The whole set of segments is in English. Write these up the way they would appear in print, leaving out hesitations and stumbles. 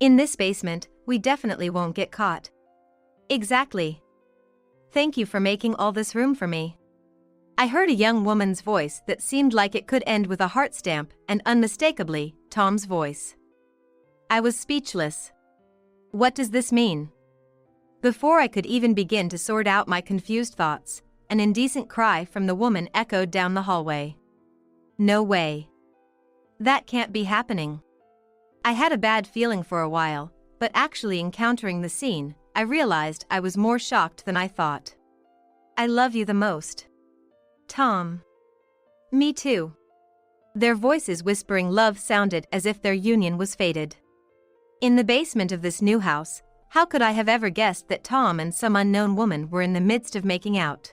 In this basement, we definitely won't get caught. Exactly. Thank you for making all this room for me. I heard a young woman's voice that seemed like it could end with a heart stamp, and unmistakably, Tom's voice. I was speechless. What does this mean? Before I could even begin to sort out my confused thoughts, an indecent cry from the woman echoed down the hallway. No way. That can't be happening. I had a bad feeling for a while, but actually encountering the scene, I realized I was more shocked than I thought. I love you the most. Tom. Me too. Their voices whispering love sounded as if their union was fated. In the basement of this new house, how could I have ever guessed that Tom and some unknown woman were in the midst of making out?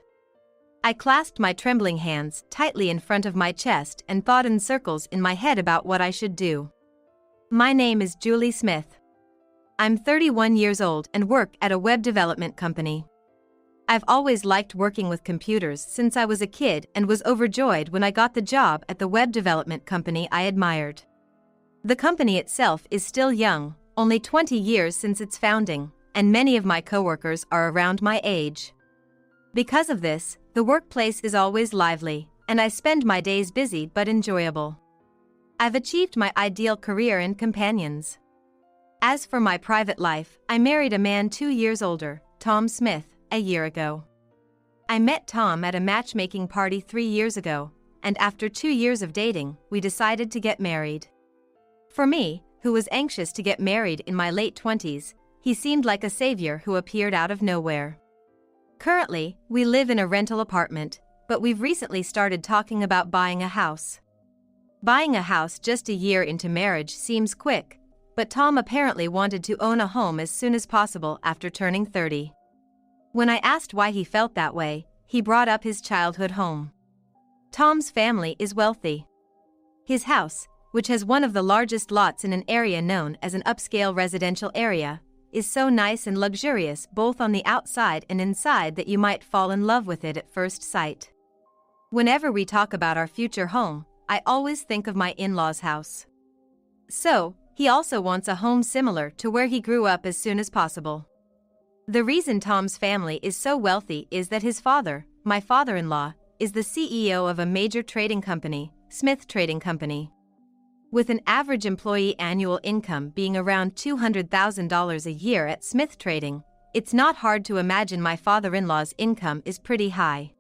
I clasped my trembling hands tightly in front of my chest and thought in circles in my head about what I should do. My name is Julie Smith. I'm 31 years old and work at a web development company. I've always liked working with computers since I was a kid and was overjoyed when I got the job at the web development company I admired. The company itself is still young, only 20 years since its founding, and many of my coworkers are around my age. Because of this, the workplace is always lively, and I spend my days busy but enjoyable. I've achieved my ideal career and companions. As for my private life, I married a man 2 years older, Tom Smith, a year ago. I met Tom at a matchmaking party 3 years ago, and after 2 years of dating, we decided to get married. For me, who was anxious to get married in my late 20s, he seemed like a savior who appeared out of nowhere. Currently, we live in a rental apartment, but we've recently started talking about buying a house. Buying a house just a year into marriage seems quick, but Tom apparently wanted to own a home as soon as possible after turning 30. When I asked why he felt that way, he brought up his childhood home. Tom's family is wealthy. His house, which has one of the largest lots in an area known as an upscale residential area, is so nice and luxurious both on the outside and inside that you might fall in love with it at first sight. Whenever we talk about our future home, I always think of my in-laws' house. So, he also wants a home similar to where he grew up as soon as possible. The reason Tom's family is so wealthy is that his father, my father-in-law, is the CEO of a major trading company, Smith Trading Company. With an average employee annual income being around $200,000 a year at Smith Trading, it's not hard to imagine my father-in-law's income is pretty high.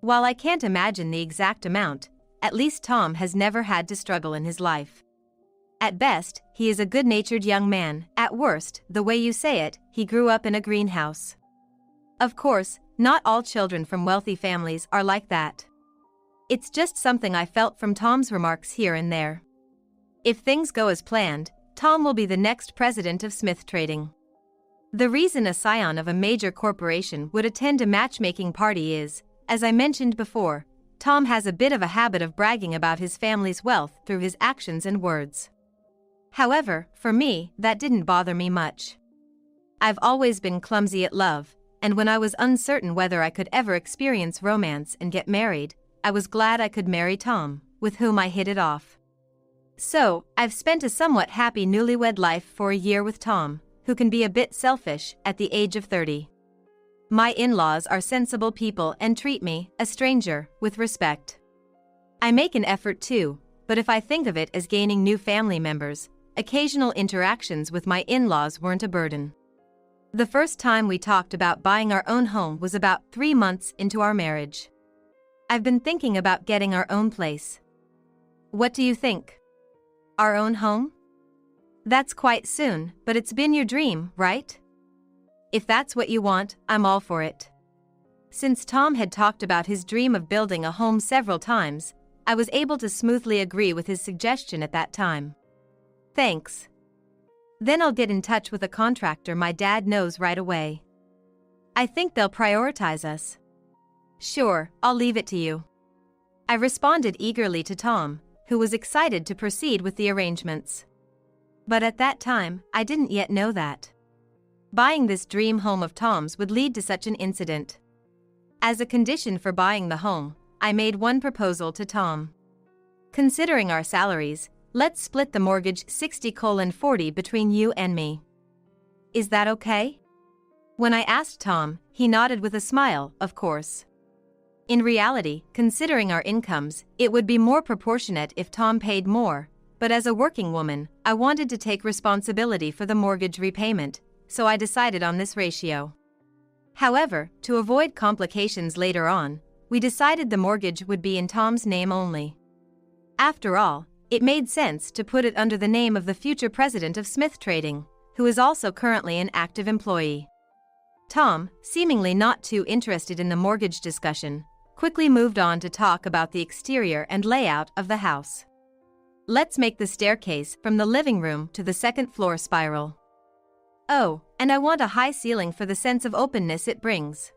While I can't imagine the exact amount, at least Tom has never had to struggle in his life. At best, he is a good-natured young man. At worst, the way you say it, he grew up in a greenhouse. Of course, not all children from wealthy families are like that. It's just something I felt from Tom's remarks here and there. If things go as planned, Tom will be the next president of Smith Trading. The reason a scion of a major corporation would attend a matchmaking party is, as I mentioned before, Tom has a bit of a habit of bragging about his family's wealth through his actions and words. However, for me, that didn't bother me much. I've always been clumsy at love, and when I was uncertain whether I could ever experience romance and get married, I was glad I could marry Tom, with whom I hit it off. So, I've spent a somewhat happy newlywed life for a year with Tom, who can be a bit selfish at the age of 30. My in-laws are sensible people and treat me, a stranger, with respect. I make an effort too, but if I think of it as gaining new family members, occasional interactions with my in-laws weren't a burden. The first time we talked about buying our own home was about 3 months into our marriage. I've been thinking about getting our own place. What do you think? Our own home? That's quite soon, but it's been your dream, right? If that's what you want, I'm all for it. Since Tom had talked about his dream of building a home several times, I was able to smoothly agree with his suggestion at that time. Thanks. Then I'll get in touch with a contractor my dad knows right away. I think they'll prioritize us. Sure, I'll leave it to you. I responded eagerly to Tom, who was excited to proceed with the arrangements. But at that time, I didn't yet know that buying this dream home of Tom's would lead to such an incident. As a condition for buying the home, I made one proposal to Tom. Considering our salaries, let's split the mortgage 60:40 between you and me. Is that okay? When I asked Tom, he nodded with a smile, of course. In reality, considering our incomes, it would be more proportionate if Tom paid more, but as a working woman, I wanted to take responsibility for the mortgage repayment, so I decided on this ratio. However, to avoid complications later on, we decided the mortgage would be in Tom's name only. After all, it made sense to put it under the name of the future president of Smith Trading, who is also currently an active employee. Tom, seemingly not too interested in the mortgage discussion, quickly moved on to talk about the exterior and layout of the house. Let's make the staircase from the living room to the second floor spiral. Oh, and I want a high ceiling for the sense of openness it brings.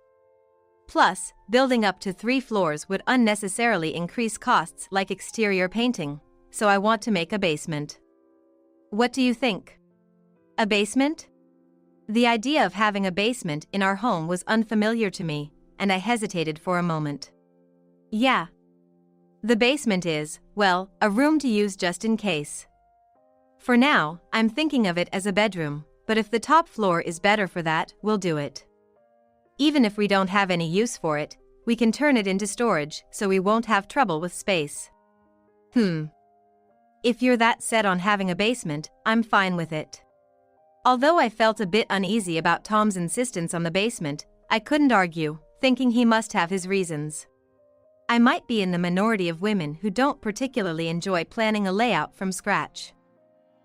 Plus, building up to 3 floors would unnecessarily increase costs like exterior painting, so I want to make a basement. What do you think? A basement? The idea of having a basement in our home was unfamiliar to me, and I hesitated for a moment. Yeah. The basement is, well, a room to use just in case. For now, I'm thinking of it as a bedroom, but if the top floor is better for that, we'll do it. Even if we don't have any use for it, we can turn it into storage so we won't have trouble with space. If you're that set on having a basement, I'm fine with it. Although I felt a bit uneasy about Tom's insistence on the basement, I couldn't argue, thinking he must have his reasons. I might be in the minority of women who don't particularly enjoy planning a layout from scratch.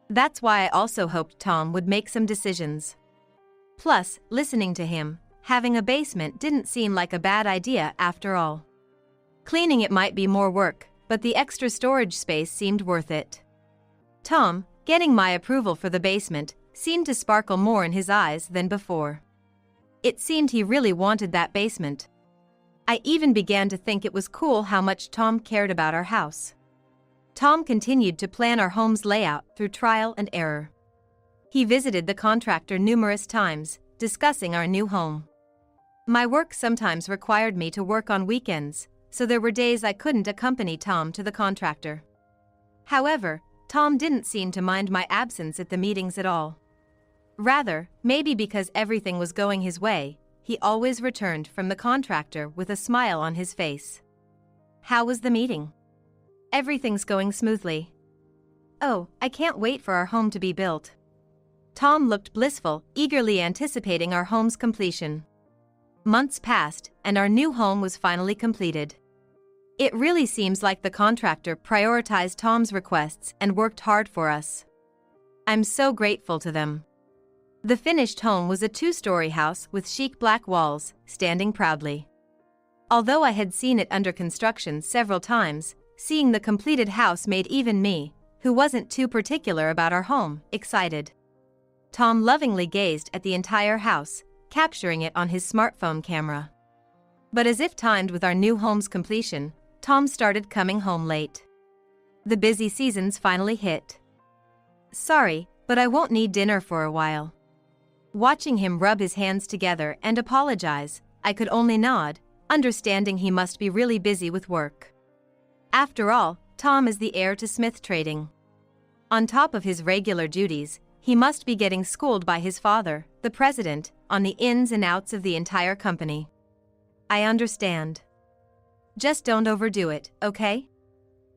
That's why I also hoped Tom would make some decisions. Plus, listening to him, having a basement didn't seem like a bad idea after all. Cleaning it might be more work, but the extra storage space seemed worth it. Tom, getting my approval for the basement, seemed to sparkle more in his eyes than before. It seemed he really wanted that basement. I even began to think it was cool how much Tom cared about our house. Tom continued to plan our home's layout through trial and error. He visited the contractor numerous times, discussing our new home. My work sometimes required me to work on weekends, so there were days I couldn't accompany Tom to the contractor. However, Tom didn't seem to mind my absence at the meetings at all. Rather, maybe because everything was going his way, he always returned from the contractor with a smile on his face. How was the meeting? Everything's going smoothly. Oh, I can't wait for our home to be built. Tom looked blissful, eagerly anticipating our home's completion. Months passed, and our new home was finally completed. It really seems like the contractor prioritized Tom's requests and worked hard for us. I'm so grateful to them. The finished home was a 2-story house with chic black walls, standing proudly. Although I had seen it under construction several times, seeing the completed house made even me, who wasn't too particular about our home, excited. Tom lovingly gazed at the entire house, capturing it on his smartphone camera. But as if timed with our new home's completion, Tom started coming home late. The busy seasons finally hit. Sorry, but I won't need dinner for a while. Watching him rub his hands together and apologize, I could only nod, understanding he must be really busy with work. After all, Tom is the heir to Smith Trading. On top of his regular duties, he must be getting schooled by his father, the president, on the ins and outs of the entire company. I understand. Just don't overdo it, okay?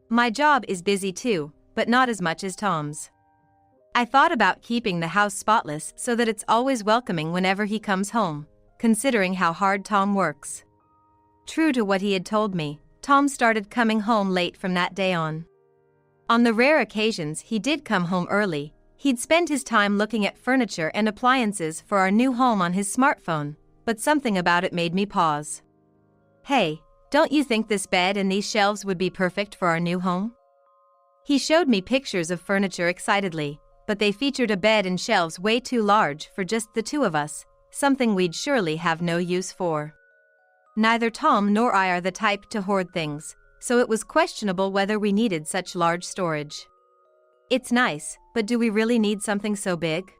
My job is busy too, but not as much as Tom's. I thought about keeping the house spotless so that it's always welcoming whenever he comes home, considering how hard Tom works. True to what he had told me, Tom started coming home late from that day on. On the rare occasions he did come home early, he'd spend his time looking at furniture and appliances for our new home on his smartphone, but something about it made me pause. Hey, don't you think this bed and these shelves would be perfect for our new home? He showed me pictures of furniture excitedly, but they featured a bed and shelves way too large for just the two of us, something we'd surely have no use for. Neither Tom nor I are the type to hoard things, so it was questionable whether we needed such large storage. It's nice, but do we really need something so big?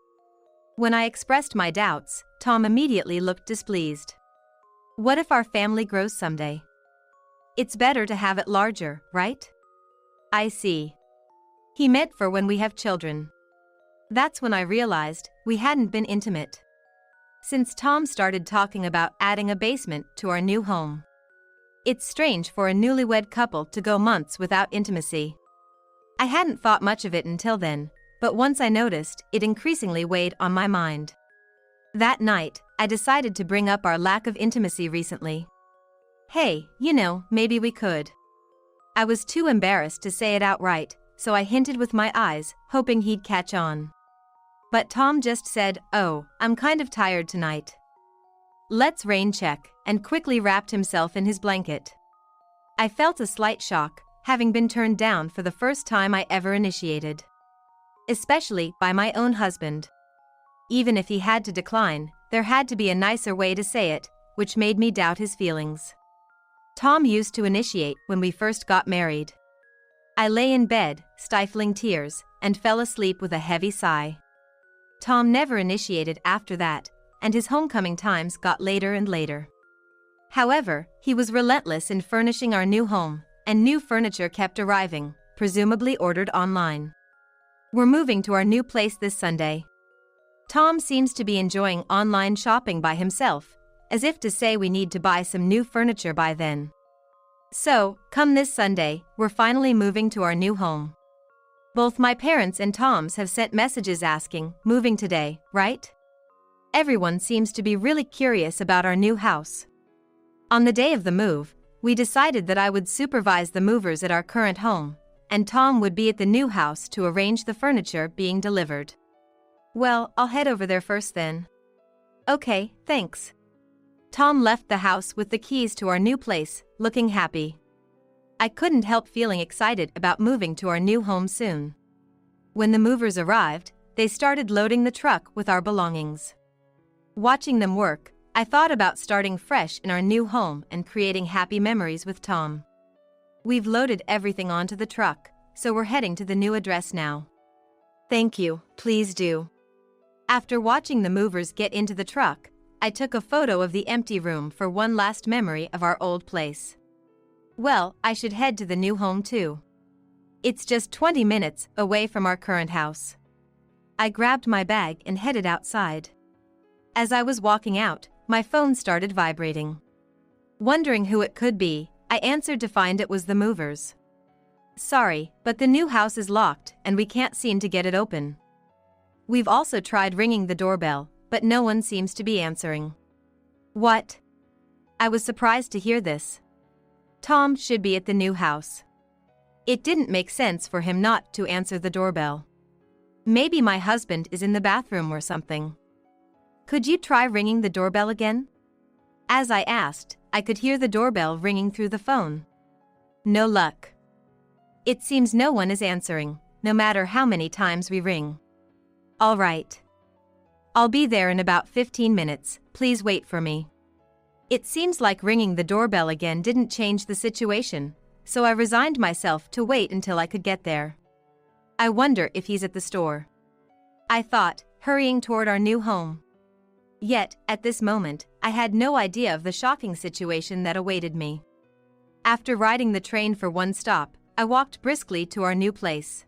When I expressed my doubts, Tom immediately looked displeased. What if our family grows someday? It's better to have it larger, right? I see. He meant for when we have children. That's when I realized we hadn't been intimate since Tom started talking about adding a basement to our new home. It's strange for a newlywed couple to go months without intimacy. I hadn't thought much of it until then, but once I noticed, it increasingly weighed on my mind. That night, I decided to bring up our lack of intimacy recently. Hey, maybe we could. I was too embarrassed to say it outright, so I hinted with my eyes, hoping he'd catch on. But Tom just said, "Oh, I'm kind of tired tonight. Let's rain check," and quickly wrapped himself in his blanket. I felt a slight shock, having been turned down for the first time I ever initiated. Especially by my own husband. Even if he had to decline, there had to be a nicer way to say it, which made me doubt his feelings. Tom used to initiate when we first got married. I lay in bed, stifling tears, and fell asleep with a heavy sigh. Tom never initiated after that, and his homecoming times got later and later. However, he was relentless in furnishing our new home, and new furniture kept arriving, presumably ordered online. We're moving to our new place this Sunday. Tom seems to be enjoying online shopping by himself, as if to say we need to buy some new furniture by then. So, come this Sunday, we're finally moving to our new home. Both my parents and Tom's have sent messages asking, "Moving today, right?" Everyone seems to be really curious about our new house. On the day of the move, we decided that I would supervise the movers at our current home, and Tom would be at the new house to arrange the furniture being delivered. Well, I'll head over there first then. Okay, thanks. Tom left the house with the keys to our new place, looking happy. I couldn't help feeling excited about moving to our new home soon. When the movers arrived, they started loading the truck with our belongings. Watching them work, I thought about starting fresh in our new home and creating happy memories with Tom. We've loaded everything onto the truck, so we're heading to the new address now. Thank you, please do. After watching the movers get into the truck, I took a photo of the empty room for one last memory of our old place. Well, I should head to the new home too. It's just 20 minutes away from our current house. I grabbed my bag and headed outside. As I was walking out, my phone started vibrating. Wondering who it could be, I answered to find it was the movers. Sorry, but the new house is locked and we can't seem to get it open. We've also tried ringing the doorbell, but no one seems to be answering. What? I was surprised to hear this. Tom should be at the new house. It didn't make sense for him not to answer the doorbell. Maybe my husband is in the bathroom or something. Could you try ringing the doorbell again? As I asked, I could hear the doorbell ringing through the phone. No luck. It seems no one is answering, no matter how many times we ring. All right. I'll be there in about 15 minutes, please wait for me. It seems like ringing the doorbell again didn't change the situation, so I resigned myself to wait until I could get there. I wonder if he's at the store. I thought, hurrying toward our new home. Yet, at this moment, I had no idea of the shocking situation that awaited me. After riding the train for one stop, I walked briskly to our new place.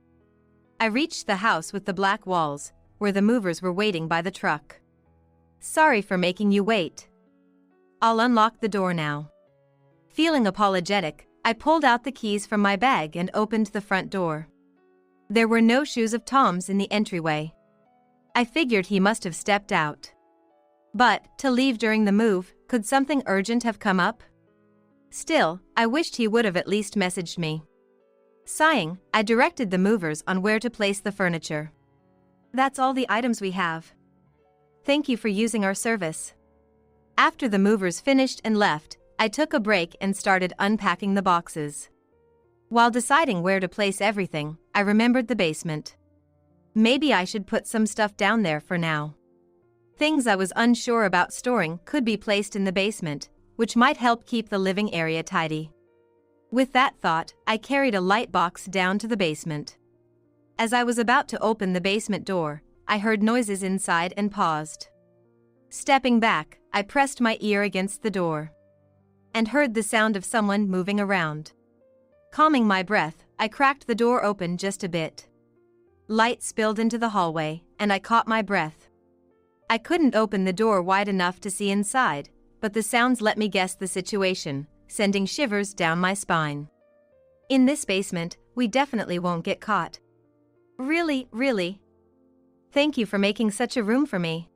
I reached the house with the black walls, where the movers were waiting by the truck. Sorry for making you wait. I'll unlock the door now. Feeling apologetic, I pulled out the keys from my bag and opened the front door. There were no shoes of Tom's in the entryway. I figured he must have stepped out. But, to leave during the move, could something urgent have come up? Still, I wished he would have at least messaged me. Sighing, I directed the movers on where to place the furniture. That's all the items we have. Thank you for using our service. After the movers finished and left, I took a break and started unpacking the boxes. While deciding where to place everything, I remembered the basement. Maybe I should put some stuff down there for now. Things I was unsure about storing could be placed in the basement, which might help keep the living area tidy. With that thought, I carried a light box down to the basement. As I was about to open the basement door, I heard noises inside and paused. Stepping back, I pressed my ear against the door and heard the sound of someone moving around. Calming my breath, I cracked the door open just a bit. light spilled into the hallway, and I caught my breath. I couldn't open the door wide enough to see inside, but the sounds let me guess the situation, sending shivers down my spine. In this basement, we definitely won't get caught. Really? Thank you for making such a room for me.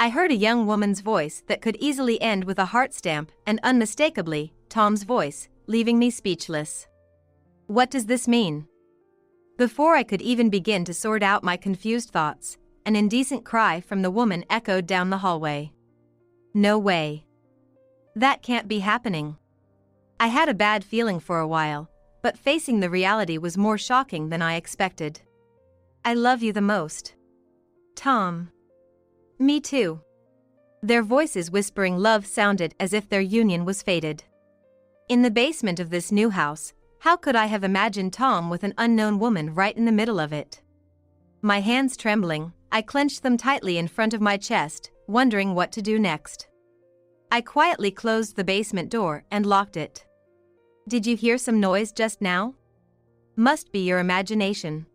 I heard a young woman's voice that could easily end with a heart stamp and unmistakably, Tom's voice, leaving me speechless. What does this mean? Before I could even begin to sort out my confused thoughts, an indecent cry from the woman echoed down the hallway. No way. That can't be happening. I had a bad feeling for a while, but facing the reality was more shocking than I expected. I love you the most. Tom. Me too. Their voices whispering love sounded as if their union was fated. In the basement of this new house, how could I have imagined Tom with an unknown woman right in the middle of it? My hands trembling, I clenched them tightly in front of my chest, wondering what to do next. I quietly closed the basement door and locked it. Did you hear some noise just now? Must be your imagination.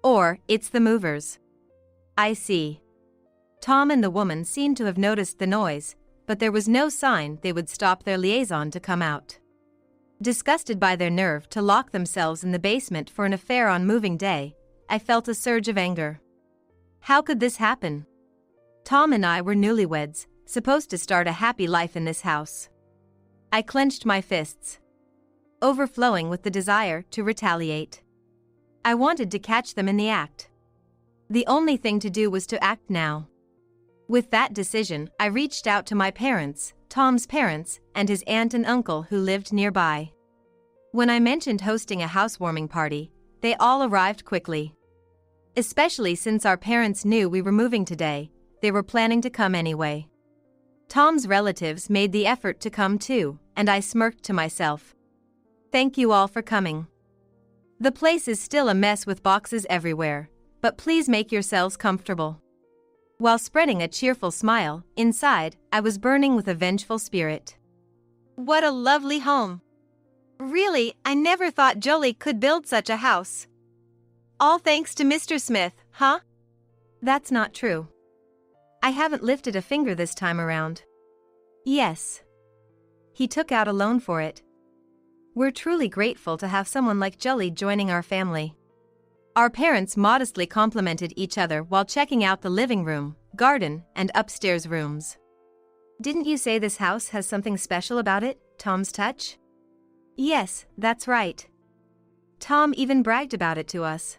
Or, it's the movers. I see. Tom and the woman seemed to have noticed the noise, but there was no sign they would stop their liaison to come out. Disgusted by their nerve to lock themselves in the basement for an affair on moving day, I felt a surge of anger. How could this happen? Tom and I were newlyweds, supposed to start a happy life in this house. I clenched my fists, overflowing with the desire to retaliate. I wanted to catch them in the act. The only thing to do was to act now. With that decision, I reached out to my parents, Tom's parents, and his aunt and uncle who lived nearby. When I mentioned hosting a housewarming party, they all arrived quickly. Especially since our parents knew we were moving today, they were planning to come anyway. Tom's relatives made the effort to come too, and I smirked to myself. Thank you all for coming. The place is still a mess with boxes everywhere, but please make yourselves comfortable. While spreading a cheerful smile, inside, I was burning with a vengeful spirit. What a lovely home. Really, I never thought Jolie could build such a house. All thanks to Mr. Smith, huh? That's not true. I haven't lifted a finger this time around. Yes. He took out a loan for it. We're truly grateful to have someone like Jolie joining our family. Our parents modestly complimented each other while checking out the living room, garden, and upstairs rooms. Didn't you say this house has something special about it, Tom's touch? Yes, that's right. Tom even bragged about it to us.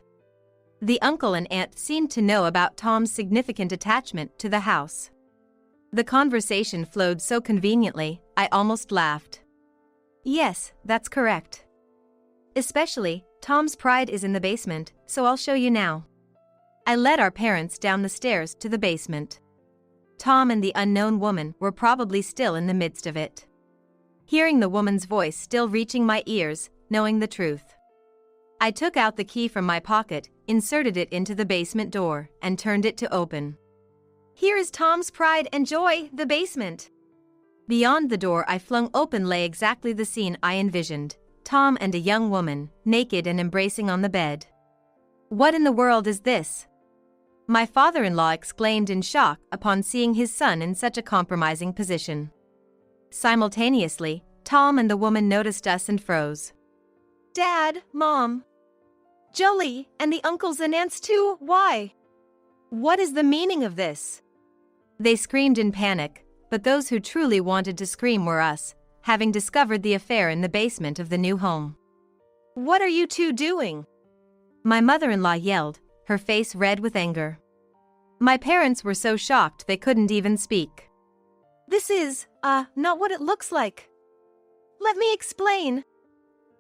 The uncle and aunt seemed to know about Tom's significant attachment to the house. The conversation flowed so conveniently, I almost laughed. Yes, that's correct. Especially, Tom's pride is in the basement, so I'll show you now. I led our parents down the stairs to the basement. Tom and the unknown woman were probably still in the midst of it. Hearing the woman's voice still reaching my ears, knowing the truth. I took out the key from my pocket, inserted it into the basement door, and turned it to open. Here is Tom's pride and joy, the basement. Beyond the door I flung open lay exactly the scene I envisioned. Tom and a young woman, naked and embracing on the bed. What in the world is this? My father-in-law exclaimed in shock upon seeing his son in such a compromising position. Simultaneously, Tom and the woman noticed us and froze. Dad, Mom, Jolie, and the uncles and aunts too, why? What is the meaning of this? They screamed in panic, but those who truly wanted to scream were us, having discovered the affair in the basement of the new home. What are you two doing? My mother-in-law yelled, her face red with anger. My parents were so shocked they couldn't even speak. This is, not what it looks like. Let me explain.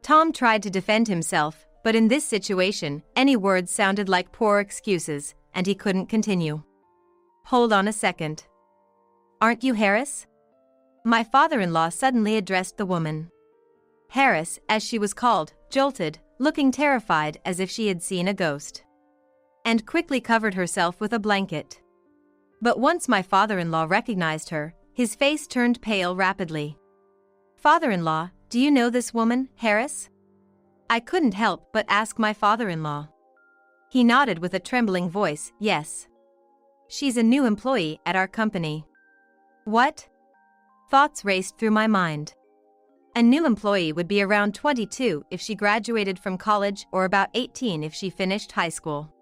Tom tried to defend himself, but in this situation, any words sounded like poor excuses, and he couldn't continue. Hold on a second. Aren't you Harris? My father-in-law suddenly addressed the woman. Harris, as she was called, jolted, looking terrified as if she had seen a ghost. And quickly covered herself with a blanket. But once my father-in-law recognized her, his face turned pale rapidly. Father-in-law, do you know this woman, Harris? I couldn't help but ask my father-in-law. He nodded with a trembling voice, yes. She's a new employee at our company. What? Thoughts raced through my mind. A new employee would be around 22 if she graduated from college or about 18 if she finished high school.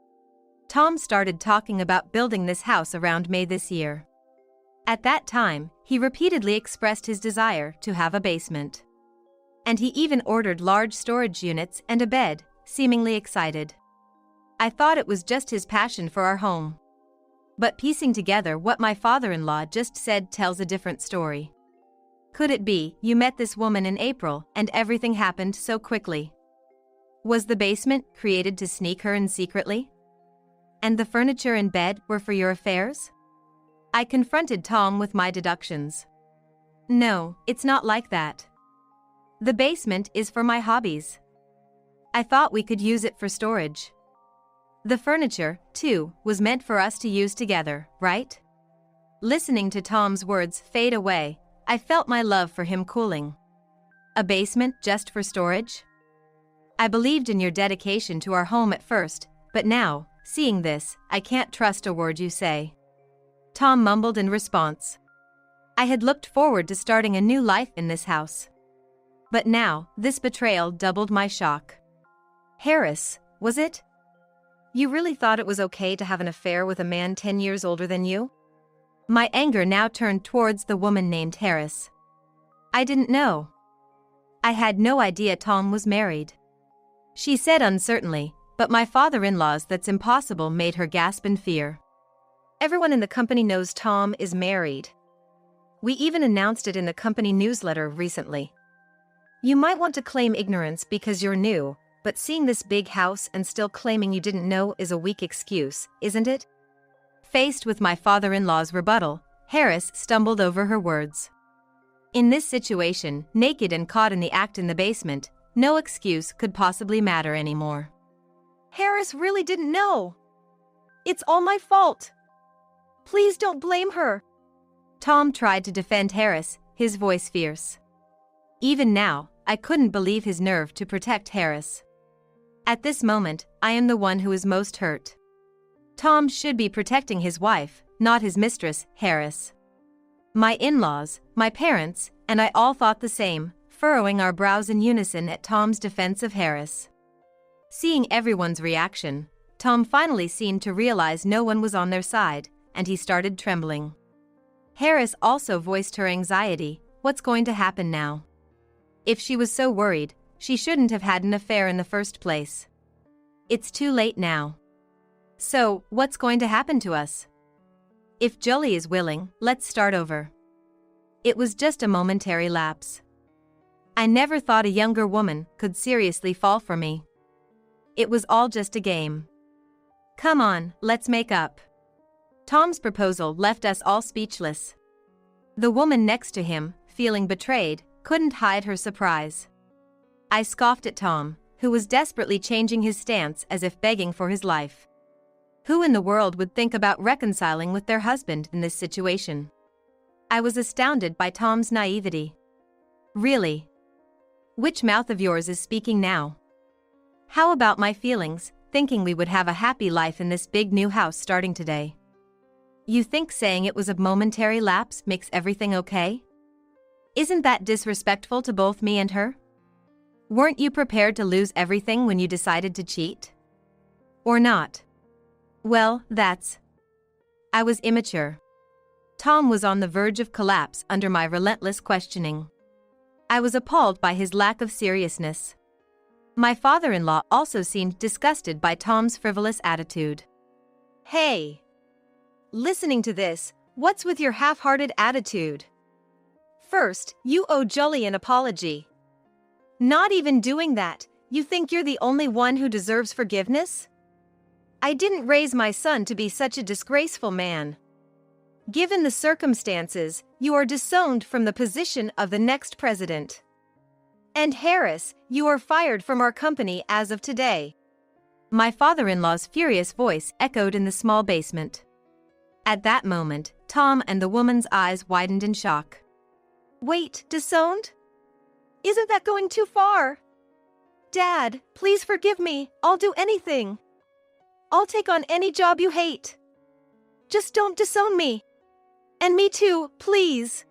Tom started talking about building this house around May this year. At that time, he repeatedly expressed his desire to have a basement. And he even ordered large storage units and a bed, seemingly excited. I thought it was just his passion for our home. But piecing together what my father-in-law just said tells a different story. Could it be you met this woman in April and everything happened so quickly? Was the basement created to sneak her in secretly? And the furniture and bed were for your affairs? I confronted Tom with my deductions. No, it's not like that. The basement is for my hobbies. I thought we could use it for storage. The furniture, too, was meant for us to use together, right? Listening to Tom's words fade away, I felt my love for him cooling. A basement just for storage? I believed in your dedication to our home at first, but now, seeing this, I can't trust a word you say. Tom mumbled in response. I had looked forward to starting a new life in this house. But now, this betrayal doubled my shock. Harris, was it? You really thought it was okay to have an affair with a man 10 years older than you? My anger now turned towards the woman named Harris. I didn't know. I had no idea Tom was married. She said uncertainly, but my father-in-law's "that's impossible" made her gasp in fear. Everyone in the company knows Tom is married. We even announced it in the company newsletter recently. You might want to claim ignorance because you're new, but seeing this big house and still claiming you didn't know is a weak excuse, isn't it? Faced with my father-in-law's rebuttal, Harris stumbled over her words. In this situation, naked and caught in the act in the basement, no excuse could possibly matter anymore. Harris really didn't know. It's all my fault. Please don't blame her. Tom tried to defend Harris, his voice fierce. Even now, I couldn't believe his nerve to protect Harris. At this moment, I am the one who is most hurt. Tom should be protecting his wife, not his mistress, Harris. My in-laws, my parents, and I all thought the same, furrowing our brows in unison at Tom's defense of Harris. Seeing everyone's reaction, Tom finally seemed to realize no one was on their side, and he started trembling. Harris also voiced her anxiety. What's going to happen now? If she was so worried, she shouldn't have had an affair in the first place. It's too late now. So, what's going to happen to us? If Jolie is willing, let's start over. It was just a momentary lapse. I never thought a younger woman could seriously fall for me. It was all just a game. Come on, let's make up. Tom's proposal left us all speechless. The woman next to him, feeling betrayed, couldn't hide her surprise. I scoffed at Tom, who was desperately changing his stance as if begging for his life. Who in the world would think about reconciling with their husband in this situation? I was astounded by Tom's naivety. Really? Which mouth of yours is speaking now? How about my feelings, thinking we would have a happy life in this big new house starting today? You think saying it was a momentary lapse makes everything okay? Isn't that disrespectful to both me and her? Weren't you prepared to lose everything when you decided to cheat? Or not? Well, I was immature. Tom was on the verge of collapse under my relentless questioning. I was appalled by his lack of seriousness. My father-in-law also seemed disgusted by Tom's frivolous attitude. Hey! Listening to this, what's with your half-hearted attitude? First, you owe Jolie an apology. Not even doing that, you think you're the only one who deserves forgiveness? I didn't raise my son to be such a disgraceful man. Given the circumstances, you are disowned from the position of the next president. And Harris, you are fired from our company as of today. My father-in-law's furious voice echoed in the small basement. At that moment, Tom and the woman's eyes widened in shock. Wait, disowned? Isn't that going too far? Dad, please forgive me, I'll do anything. I'll take on any job you hate. Just don't disown me. And me too, please.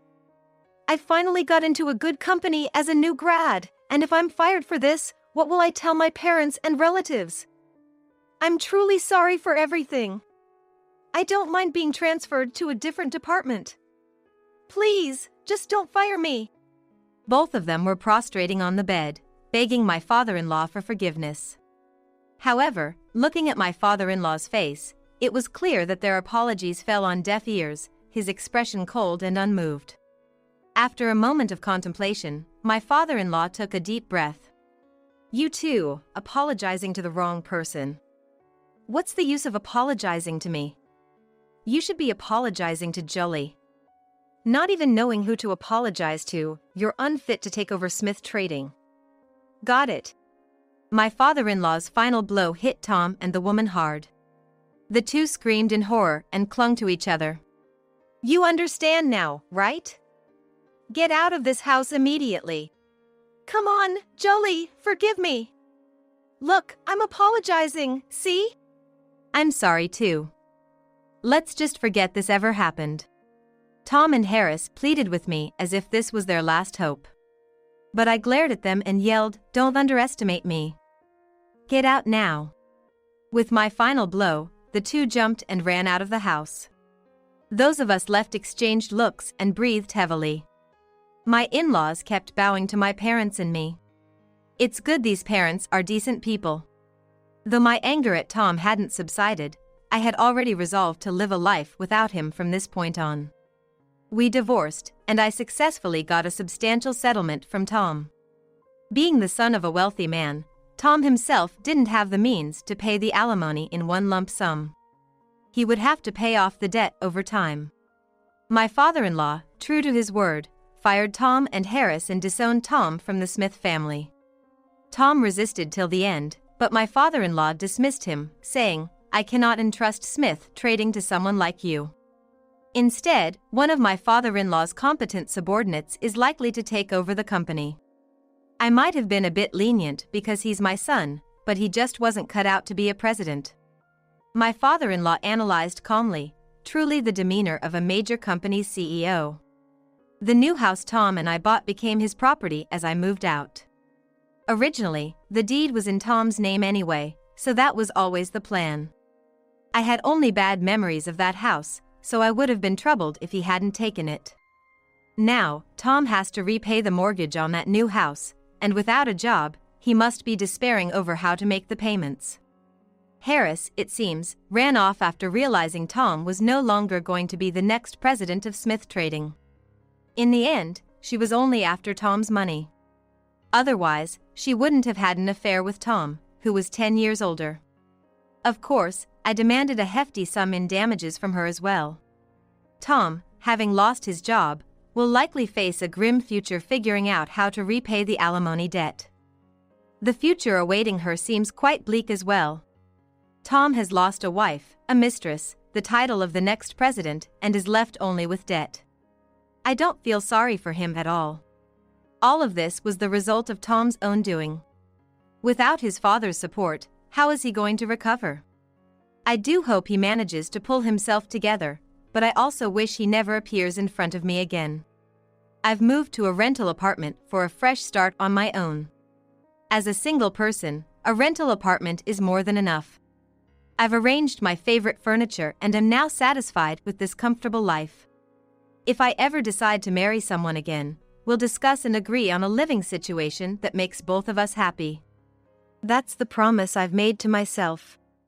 I finally got into a good company as a new grad, and if I'm fired for this, what will I tell my parents and relatives? I'm truly sorry for everything. I don't mind being transferred to a different department. Please, just don't fire me. Both of them were prostrating on the bed, begging my father-in-law for forgiveness. However, looking at my father-in-law's face, it was clear that their apologies fell on deaf ears, his expression cold and unmoved. After a moment of contemplation, my father-in-law took a deep breath. You too, apologizing to the wrong person. What's the use of apologizing to me? You should be apologizing to Jolie. Not even knowing who to apologize to, you're unfit to take over Smith Trading. Got it. My father-in-law's final blow hit Tom and the woman hard. The two screamed in horror and clung to each other. You understand now, right? Get out of this house immediately. Come on, Jolie, forgive me. Look, I'm apologizing, see? I'm sorry too. Let's just forget this ever happened. Tom and Harris pleaded with me as if this was their last hope. But I glared at them and yelled, "Don't underestimate me. Get out now." With my final blow, the two jumped and ran out of the house. Those of us left exchanged looks and breathed heavily. My in-laws kept bowing to my parents and me. It's good these parents are decent people. Though my anger at Tom hadn't subsided, I had already resolved to live a life without him from this point on. We divorced, and I successfully got a substantial settlement from Tom. Being the son of a wealthy man, Tom himself didn't have the means to pay the alimony in one lump sum. He would have to pay off the debt over time. My father-in-law, true to his word, fired Tom and Harris and disowned Tom from the Smith family. Tom resisted till the end, but my father-in-law dismissed him, saying, "I cannot entrust Smith Trading to someone like you. Instead, one of my father-in-law's competent subordinates is likely to take over the company." I might have been a bit lenient because he's my son, but he just wasn't cut out to be a president. My father-in-law analyzed calmly, truly the demeanor of a major company's CEO. The new house Tom and I bought became his property as I moved out. Originally, the deed was in Tom's name anyway, so that was always the plan. I had only bad memories of that house, so I would have been troubled if he hadn't taken it. Now, Tom has to repay the mortgage on that new house, and without a job, he must be despairing over how to make the payments. Harris, it seems, ran off after realizing Tom was no longer going to be the next president of Smith Trading. In the end, she was only after Tom's money. Otherwise, she wouldn't have had an affair with Tom, who was 10 years older. Of course, I demanded a hefty sum in damages from her as well. Tom, having lost his job, will likely face a grim future figuring out how to repay the alimony debt. The future awaiting her seems quite bleak as well. Tom has lost a wife, a mistress, the title of the next president, and is left only with debt. I don't feel sorry for him at all. All of this was the result of Tom's own doing. Without his father's support, how is he going to recover? I do hope he manages to pull himself together, but I also wish he never appears in front of me again. I've moved to a rental apartment for a fresh start on my own. As a single person, a rental apartment is more than enough. I've arranged my favorite furniture and am now satisfied with this comfortable life. If I ever decide to marry someone again, we'll discuss and agree on a living situation that makes both of us happy. That's the promise I've made to myself.